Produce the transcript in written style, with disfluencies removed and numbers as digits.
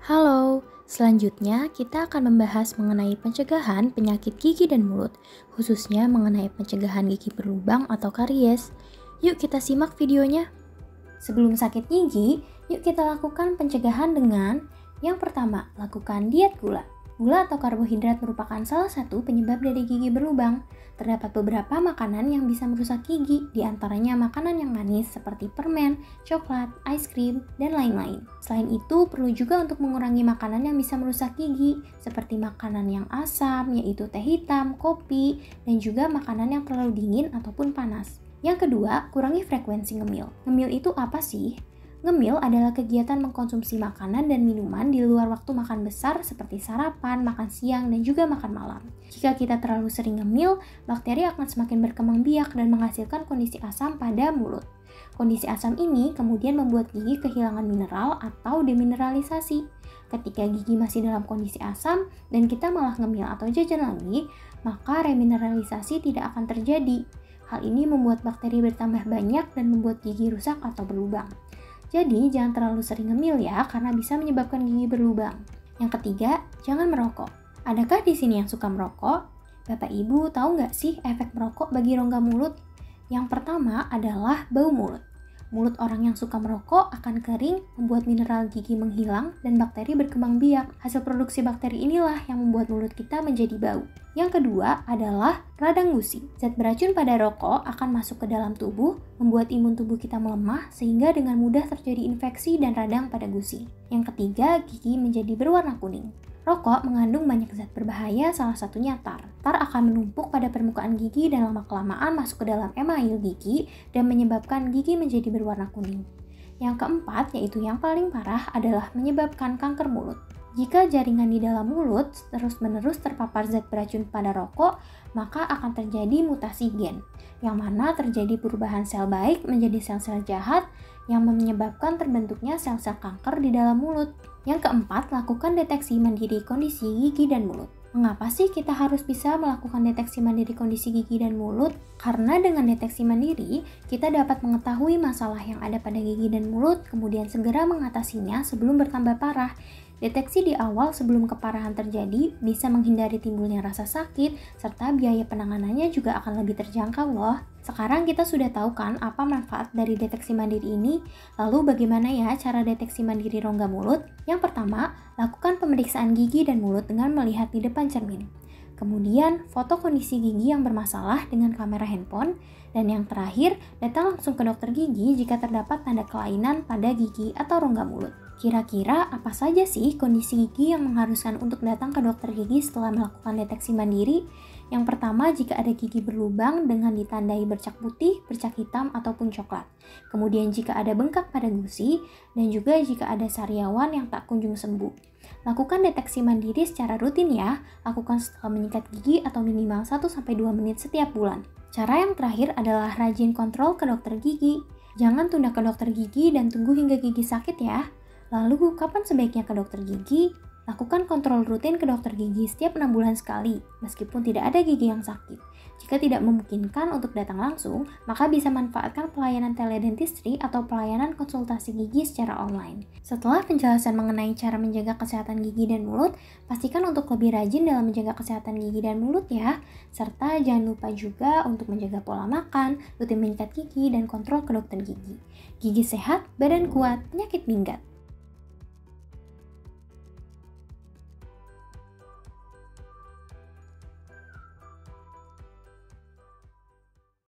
Halo, selanjutnya kita akan membahas mengenai pencegahan penyakit gigi dan mulut, khususnya mengenai pencegahan gigi berlubang atau karies. Yuk kita simak videonya. Sebelum sakit gigi, yuk kita lakukan pencegahan dengan yang pertama, lakukan diet gula. Gula atau karbohidrat merupakan salah satu penyebab dari gigi berlubang. Terdapat beberapa makanan yang bisa merusak gigi, diantaranya makanan yang manis seperti permen, coklat, es krim, dan lain-lain. Selain itu, perlu juga untuk mengurangi makanan yang bisa merusak gigi, seperti makanan yang asam, yaitu teh hitam, kopi, dan juga makanan yang terlalu dingin ataupun panas. Yang kedua, kurangi frekuensi ngemil. Ngemil itu apa sih? Ngemil adalah kegiatan mengkonsumsi makanan dan minuman di luar waktu makan besar seperti sarapan, makan siang, dan juga makan malam. Jika kita terlalu sering ngemil, bakteri akan semakin berkembang biak dan menghasilkan kondisi asam pada mulut. Kondisi asam ini kemudian membuat gigi kehilangan mineral atau demineralisasi. Ketika gigi masih dalam kondisi asam dan kita malah ngemil atau jajan lagi, maka remineralisasi tidak akan terjadi. Hal ini membuat bakteri bertambah banyak dan membuat gigi rusak atau berlubang. Jadi, jangan terlalu sering ngemil ya, karena bisa menyebabkan gigi berlubang. Yang ketiga, jangan merokok. Adakah di sini yang suka merokok? Bapak Ibu tahu nggak sih efek merokok bagi rongga mulut? Yang pertama adalah bau mulut. Mulut orang yang suka merokok akan kering, membuat mineral gigi menghilang, dan bakteri berkembang biak. Hasil produksi bakteri inilah yang membuat mulut kita menjadi bau. Yang kedua adalah radang gusi. Zat beracun pada rokok akan masuk ke dalam tubuh, membuat imun tubuh kita melemah, sehingga dengan mudah terjadi infeksi dan radang pada gusi. Yang ketiga, gigi menjadi berwarna kuning. Rokok mengandung banyak zat berbahaya, salah satunya tar. Tar akan menumpuk pada permukaan gigi dan lama-kelamaan masuk ke dalam email gigi dan menyebabkan gigi menjadi berwarna kuning. Yang keempat, yaitu yang paling parah, adalah menyebabkan kanker mulut. Jika jaringan di dalam mulut terus-menerus terpapar zat beracun pada rokok, maka akan terjadi mutasi gen, yang mana terjadi perubahan sel baik menjadi sel-sel jahat yang menyebabkan terbentuknya sel-sel kanker di dalam mulut. Yang keempat, lakukan deteksi mandiri kondisi gigi dan mulut. Mengapa sih kita harus bisa melakukan deteksi mandiri kondisi gigi dan mulut? Karena dengan deteksi mandiri, kita dapat mengetahui masalah yang ada pada gigi dan mulut, kemudian segera mengatasinya sebelum bertambah parah. Deteksi di awal sebelum keparahan terjadi bisa menghindari timbulnya rasa sakit, serta biaya penanganannya juga akan lebih terjangkau loh. Sekarang kita sudah tahu kan apa manfaat dari deteksi mandiri ini? Lalu bagaimana ya cara deteksi mandiri rongga mulut? Yang pertama, lakukan pemeriksaan gigi dan mulut dengan melihat di depan cermin. Kemudian, foto kondisi gigi yang bermasalah dengan kamera handphone. Dan yang terakhir, datang langsung ke dokter gigi jika terdapat tanda kelainan pada gigi atau rongga mulut. Kira-kira apa saja sih kondisi gigi yang mengharuskan untuk datang ke dokter gigi setelah melakukan deteksi mandiri? Yang pertama, jika ada gigi berlubang dengan ditandai bercak putih, bercak hitam, ataupun coklat. Kemudian jika ada bengkak pada gusi, dan juga jika ada sariawan yang tak kunjung sembuh. Lakukan deteksi mandiri secara rutin ya, lakukan setelah menyikat gigi atau minimal 1-2 menit setiap bulan. Cara yang terakhir adalah rajin kontrol ke dokter gigi. Jangan tunda ke dokter gigi dan tunggu hingga gigi sakit ya. Lalu, kapan sebaiknya ke dokter gigi? Lakukan kontrol rutin ke dokter gigi setiap 6 bulan sekali, meskipun tidak ada gigi yang sakit. Jika tidak memungkinkan untuk datang langsung, maka bisa manfaatkan pelayanan teledentistry atau pelayanan konsultasi gigi secara online. Setelah penjelasan mengenai cara menjaga kesehatan gigi dan mulut, pastikan untuk lebih rajin dalam menjaga kesehatan gigi dan mulut ya. Serta jangan lupa juga untuk menjaga pola makan, rutin menyikat gigi, dan kontrol ke dokter gigi. Gigi sehat, badan kuat, penyakit minggat.